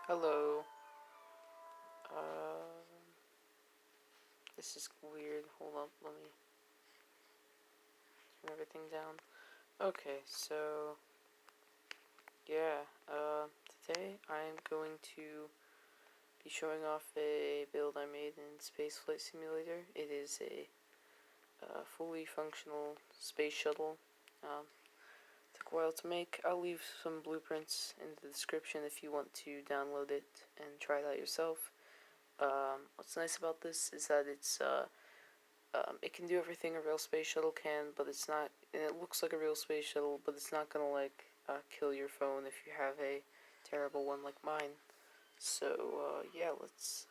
Hello. Uh, this is weird. Hold up, let me turn everything down. Okay, so yeah, today I'm going to be showing off a build I made in Spaceflight Simulator. It is a fully functional space shuttle. Took a while to make. I'll leave some blueprints in the description if you want to download it and try it out yourself. What's nice about this is that it can do everything a real space shuttle can, but it's not, and it looks like a real space shuttle, but it's not gonna kill your phone if you have a terrible one like mine. So yeah, let's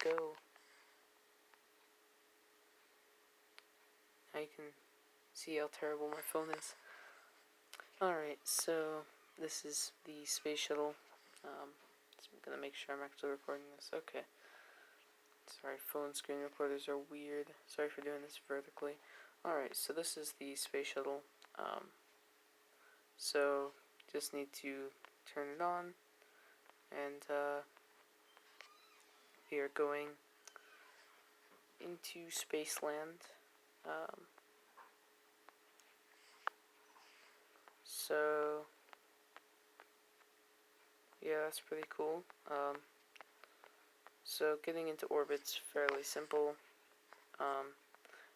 go. Now you can see how terrible my phone is. Alright, so this is the space shuttle. So I'm gonna make sure I'm actually recording this. Okay. Sorry, phone screen recorders are weird. Sorry for doing this vertically. Alright, so this is the space shuttle. So just need to turn it on, and we are going into Spaceland. So yeah, that's pretty cool. So getting into orbit's fairly simple.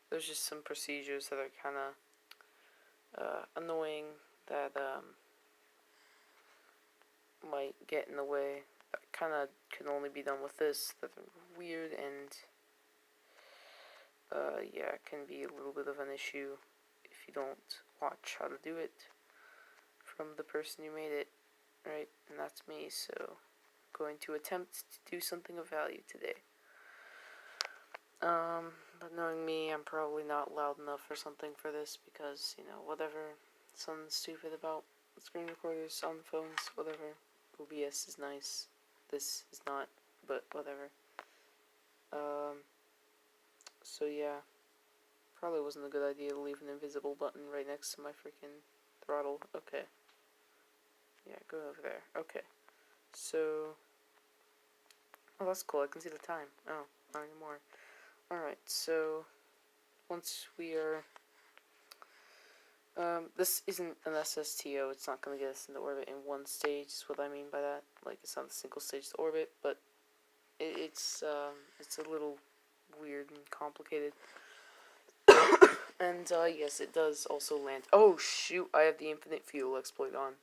There's just some procedures that are kind of annoying that might get in the way. That kind of can only be done with this. That are weird and yeah, it can be a little bit of an issue if you don't watch how to do it from the person who made it, right? And that's me, so I'm going to attempt to do something of value today. But knowing me, I'm probably not loud enough or something for this because, you know, whatever, something stupid about screen recorders on phones, whatever. OBS is nice, this is not, but whatever. So yeah, probably wasn't a good idea to leave an invisible button right next to my freaking throttle. Okay. Yeah, go over there. Okay. So, oh, that's cool. I can see the time. Oh, not anymore. Alright, so once we are, this isn't an SSTO. It's not going to get us into orbit in one stage, is what I mean by that. Like, it's not a single stage to orbit, but it's a little weird and complicated. And, yes, it does also land. Oh, shoot, I have the infinite fuel exploit on.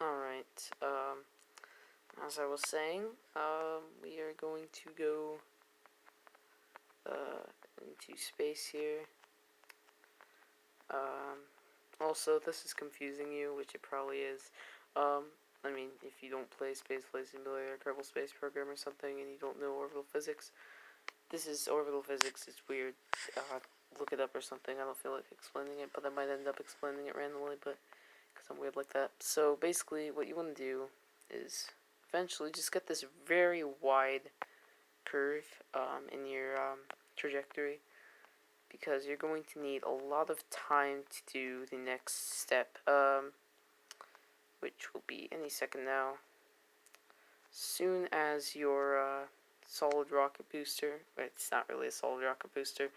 Alright, as I was saying, we are going to go, into space here. Also, this is confusing you, which it probably is. I mean, if you don't play Spaceflight Simulator or Kerbal Space Program or something, and you don't know orbital physics, this is orbital physics. It's weird. Look it up or something. I don't feel like explaining it, but I might end up explaining it randomly, but because I'm weird like that. So basically, what you want to do is eventually just get this very wide curve in your trajectory, because you're going to need a lot of time to do the next step, which will be any second now. Soon as your solid rocket booster, it's not really a solid rocket booster,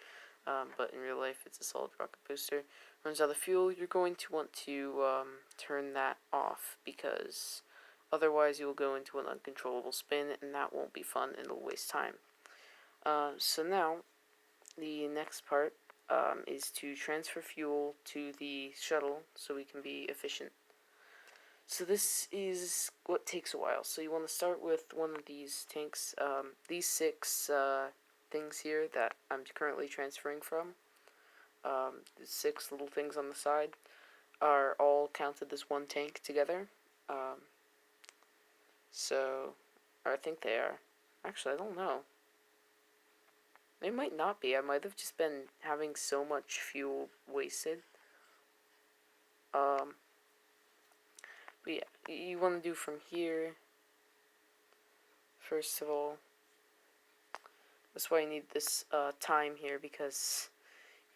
but in real life it's a solid rocket booster, runs out of fuel, you're going to want to turn that off, because otherwise you will go into an uncontrollable spin, and that won't be fun, and it'll waste time. So now, the next part is to transfer fuel to the shuttle so we can be efficient. So this is what takes a while. So you want to start with one of these tanks. These 6 things here that I'm currently transferring from, the 6 little things on the side, are all counted as one tank together. So, or I think they are. Actually, I don't know. They might not be. I might have just been having so much fuel wasted. But yeah, you want to do from here. First of all, that's why you need this time here, because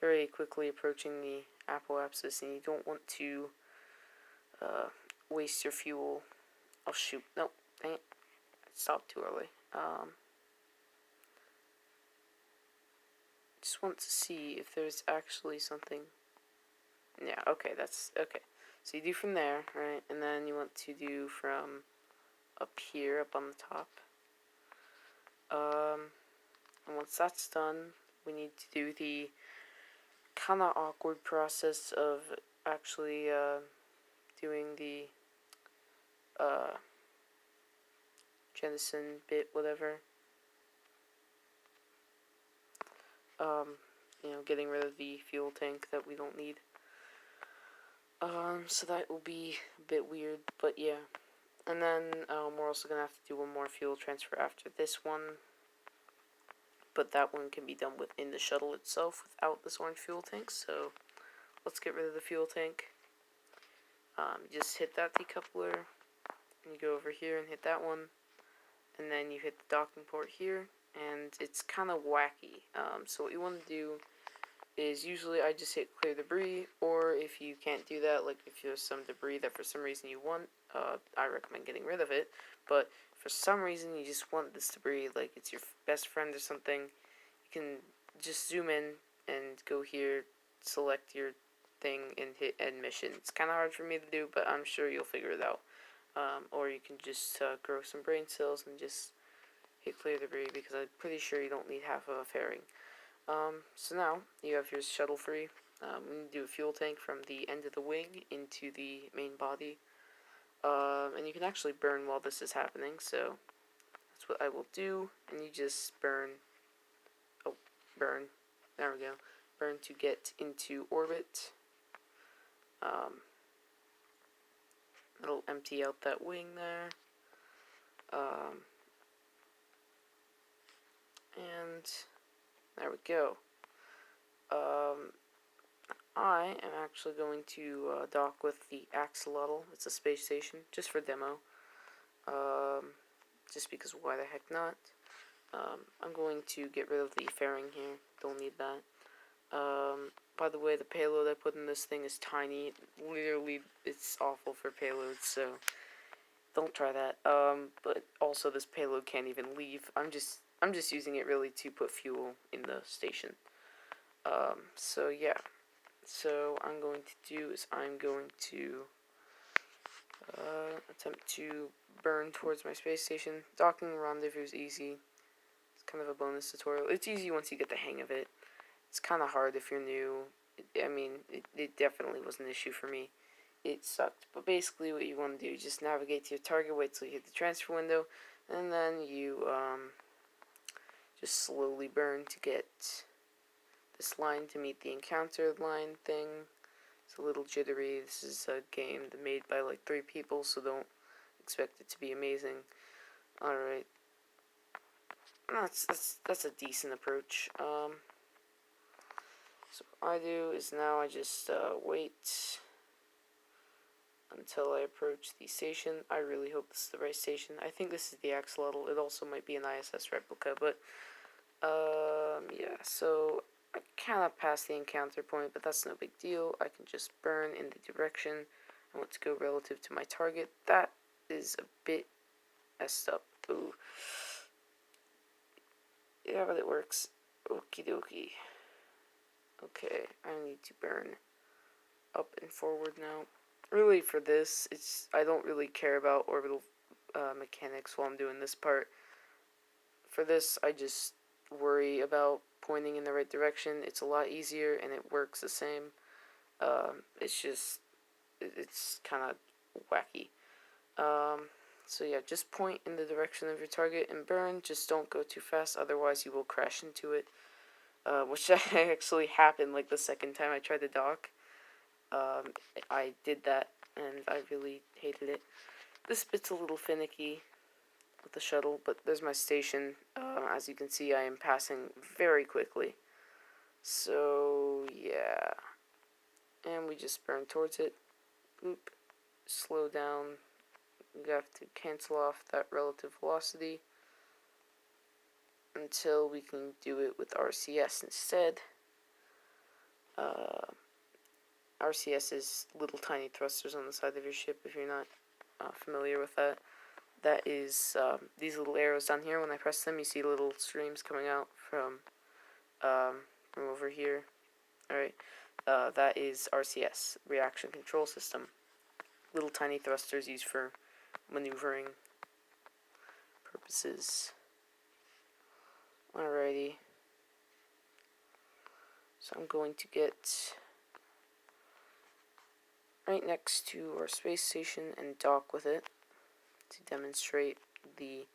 very quickly approaching the apoapsis, and you don't want to waste your fuel. Oh shoot, nope, dang it, I stopped too early. Just want to see if there's actually something. Yeah, okay, that's okay. So you do from there, right, and then you want to do from up here, up on the top. And once that's done, we need to do the kind of awkward process of actually doing the jettison bit, whatever. Getting rid of the fuel tank that we don't need. So that will be a bit weird, but yeah. And then we're also going to have to do one more fuel transfer after this one. But that one can be done within the shuttle itself without this orange fuel tank. So let's get rid of the fuel tank. Just hit that decoupler, and you go over here and hit that one. And then you hit the docking port here, and it's kind of wacky. So what you want to do is usually I just hit clear debris, or if you can't do that, like if there's some debris that for some reason you want, I recommend getting rid of it. But for some reason you just want this debris, like it's your best friend or something, you can just zoom in and go here, select your thing, and hit end mission. It's kind of hard for me to do, but I'm sure you'll figure it out. Or you can just grow some brain cells and just hit clear debris, because I'm pretty sure you don't need half of a fairing. So now you have your shuttle free. We need to do a fuel tank from the end of the wing into the main body. And you can actually burn while this is happening, so that's what I will do. And you just burn. Oh, burn. There we go. Burn to get into orbit. It'll empty out that wing there. And there we go. I am actually going to dock with the axolotl. It's a space station, just for demo. Just because why the heck not? I'm going to get rid of the fairing here. Don't need that. By the way, the payload I put in this thing is tiny. Literally, it's awful for payloads, so don't try that. But also, this payload can't even leave. I'm just using it really to put fuel in the station. So yeah. So I'm going to do is I'm going to attempt to burn towards my space station. Docking rendezvous is easy. It's kind of a bonus tutorial. It's easy once you get the hang of it. It's kind of hard if you're new. It definitely was an issue for me. It sucked. But basically what you want to do is just navigate to your target, wait till you hit the transfer window, and then you just slowly burn to get this line to meet the encounter line thing. It's a little jittery. This is a game made by like 3 people, so don't expect it to be amazing. Alright. That's a decent approach. So what I do is now I just wait until I approach the station. I really hope this is the right station. I think this is the axolotl. It also might be an ISS replica, but yeah, so I kind of passed the encounter point, but that's no big deal. I can just burn in the direction I want to go relative to my target. That is a bit messed up. Ooh. Yeah, but it works. Okie dokie. Okay, I need to burn up and forward now. Really, for this, I don't really care about orbital mechanics while I'm doing this part. For this, I just worry about pointing in the right direction. It's a lot easier, and it works the same. It's kind of wacky. So yeah, just point in the direction of your target and burn. Just don't go too fast, otherwise you will crash into it. Which actually happened like the second time I tried to dock. I did that, and I really hated it. This bit's a little finicky with the shuttle, but there's my station. As you can see, I am passing very quickly. So, yeah. And we just burn towards it. Boop. Slow down. We have to cancel off that relative velocity until we can do it with RCS instead. RCS is little tiny thrusters on the side of your ship, if you're not familiar with that. That is these little arrows down here. When I press them, you see little streams coming out from over here. Alright, that is RCS, Reaction Control System. Little tiny thrusters used for maneuvering purposes. Alrighty. So I'm going to get right next to our space station and dock with it to demonstrate the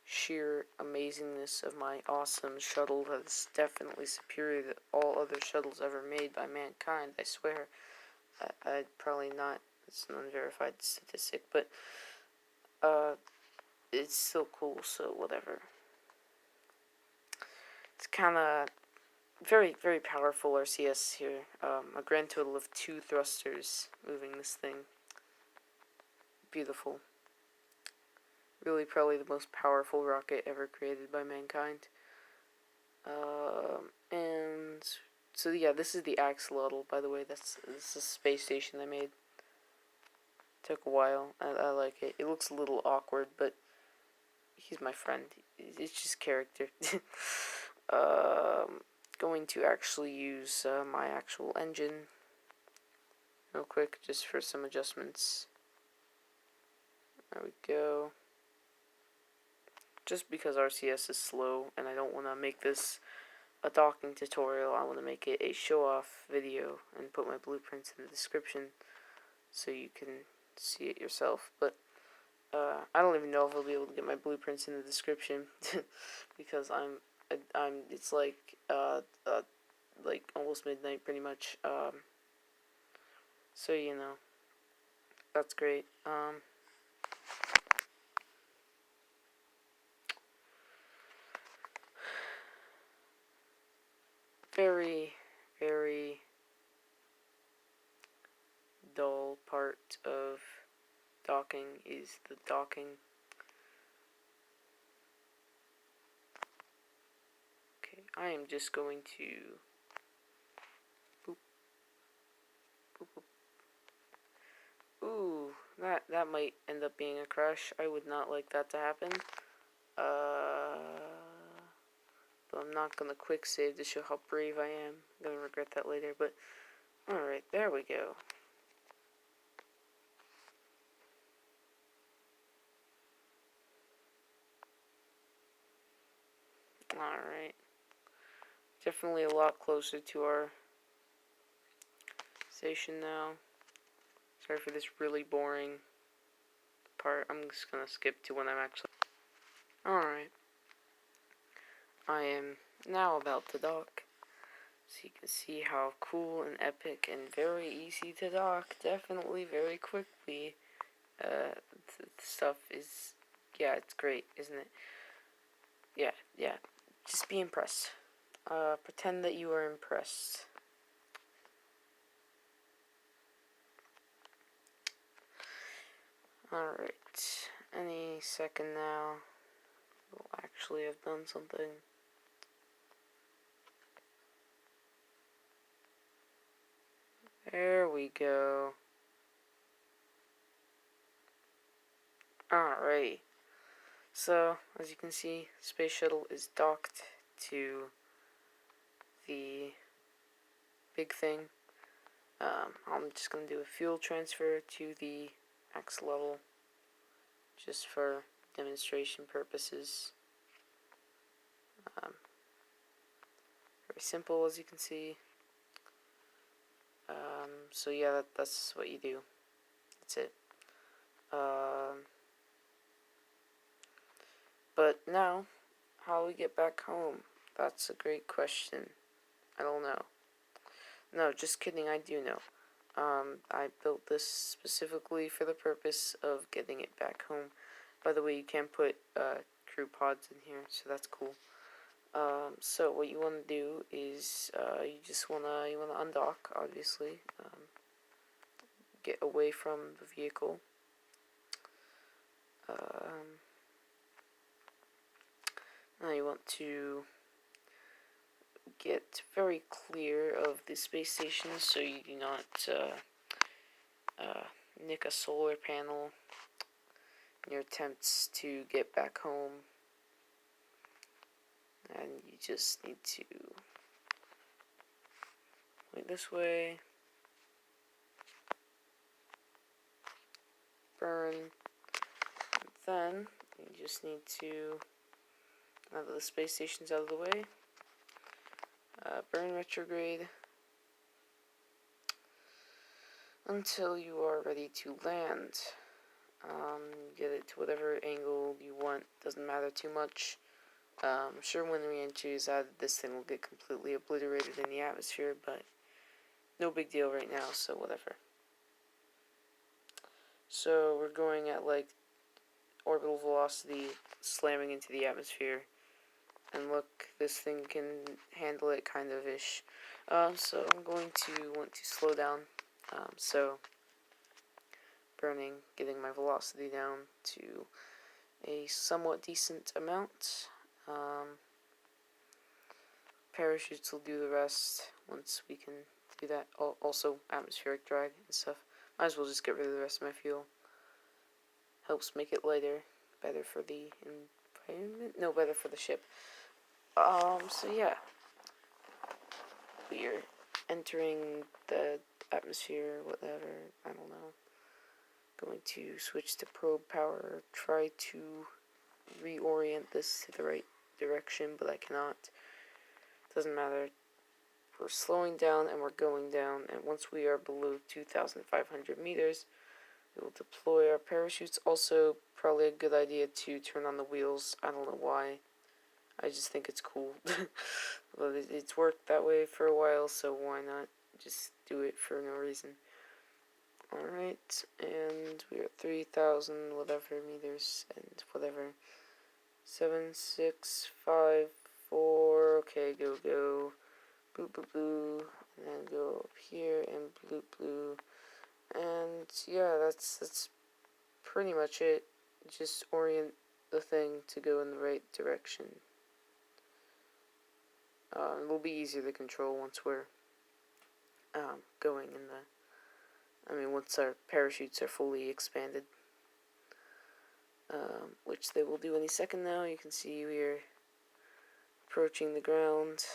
sheer amazingness of my awesome shuttle that is definitely superior to all other shuttles ever made by mankind, I swear. I'd probably not, it's an unverified statistic, but it's still cool, so whatever. It's kind of very, very powerful RCS here. A grand total of 2 thrusters moving this thing. Beautiful. Really probably the most powerful rocket ever created by mankind. And so yeah, this is the axolotl, by the way. This is a space station I made. Took a while. I like it. It looks a little awkward, but he's my friend. It's just character. Going to actually use my actual engine real quick, just for some adjustments. There we go. Just because RCS is slow, and I don't want to make this a docking tutorial, I want to make it a show-off video and put my blueprints in the description so you can see it yourself. But I don't even know if I'll be able to get my blueprints in the description because it's like almost midnight pretty much. So you know, that's great. Very, very dull part of docking is the docking. Okay, I am just going to boop, boop, boop. Ooh, that might end up being a crash. I would not like that to happen. But I'm not gonna quick save to show how brave I am. I'm gonna regret that later, but alright, there we go. Alright. Definitely a lot closer to our station now. Sorry for this really boring part. I'm just gonna skip to when I'm actually... Alright. I am now about to dock. So you can see how cool and epic and very easy to dock. Definitely very quickly. The stuff is... Yeah, it's great, isn't it? Yeah. Just be impressed. Pretend that you are impressed. Alright. Any second now, we'll actually have done something. There we go. Alright. So, as you can see, Space Shuttle is docked to the big thing. I'm just going to do a fuel transfer to the axolotl just for demonstration purposes. Very simple, as you can see. So yeah, that's what you do. That's it. But now, how we get back home? That's a great question. I don't know. No, just kidding, I do know. I built this specifically for the purpose of getting it back home. By the way, you can put crew pods in here, so that's cool. So what you want to do is you want to undock, obviously. Get away from the vehicle. Now you want to get very clear of the space station so you do not nick a solar panel in your attempts to get back home. And you just need to point this way, burn, and then you just need to, now that the space station's out of the way, burn retrograde until you are ready to land. Get it to whatever angle you want, doesn't matter too much. I'm sure when re-entry is added, this thing will get completely obliterated in the atmosphere, but no big deal right now, so whatever. So we're going at like orbital velocity, slamming into the atmosphere. And look, this thing can handle it kind of ish. So I'm going to want to slow down. So burning, getting my velocity down to a somewhat decent amount. Parachutes will do the rest once we can do that. Also atmospheric drag and stuff. Might as well just get rid of the rest of my fuel. Helps make it lighter. Better for the environment? No, better for the ship. So yeah. We are entering the atmosphere, whatever, I don't know. Going to switch to probe power, try to reorient this to the right direction, but I cannot. Doesn't matter. We're slowing down and we're going down, and once we are below 2,500 meters, we will deploy our parachutes. Also, probably a good idea to turn on the wheels. I don't know why. I just think it's cool. But it's worked that way for a while, so why not just do it for no reason. Alright, and we are 3,000 whatever meters, and whatever. 7, 6, 5, 4, okay, go. Boop, boop, boo. And then go up here, and bloop, blue. And yeah, that's pretty much it. Just orient the thing to go in the right direction. It'll be easier to control once we're going in once our parachutes are fully expanded. Which they will do any second now. You can see we're approaching the ground.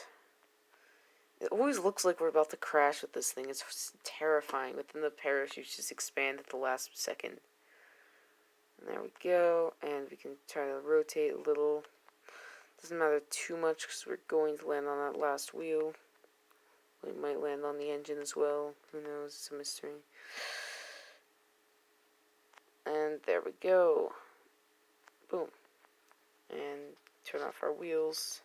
It always looks like we're about to crash with this thing. It's terrifying, but then the parachutes just expand at the last second. And there we go, and we can try to rotate a little. Doesn't matter too much because we're going to land on that last wheel. We might land on the engine as well. Who knows? It's a mystery. And there we go. Boom. And turn off our wheels.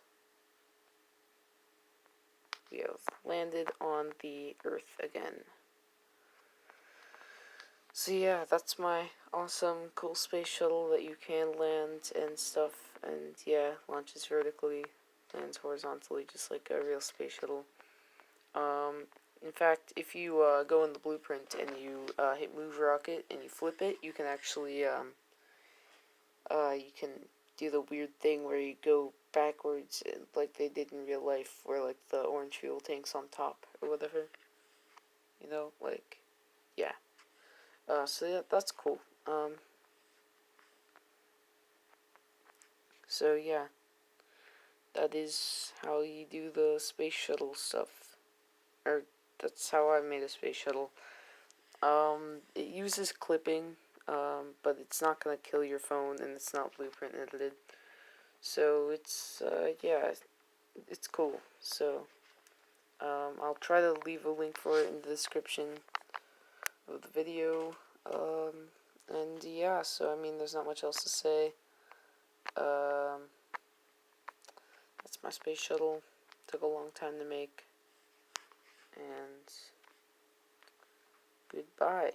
We have landed on the Earth again. So yeah, that's my awesome, cool space shuttle that you can land and stuff. And yeah, launches vertically, lands horizontally, just like a real space shuttle. In fact, if you go in the blueprint and you hit move rocket and you flip it, you can actually you can do the weird thing where you go backwards, like they did in real life, where like the orange fuel tank's on top or whatever. You know, like, yeah. So yeah, that's cool. So yeah, that is how you do the space shuttle stuff. Or that's how I made a space shuttle. It uses clipping, but it's not gonna kill your phone, and it's not blueprint edited. So it's yeah, it's cool. So I'll try to leave a link for it in the description of the video. And yeah, so I mean, there's not much else to say. That's my space shuttle. Took a long time to make. And goodbye.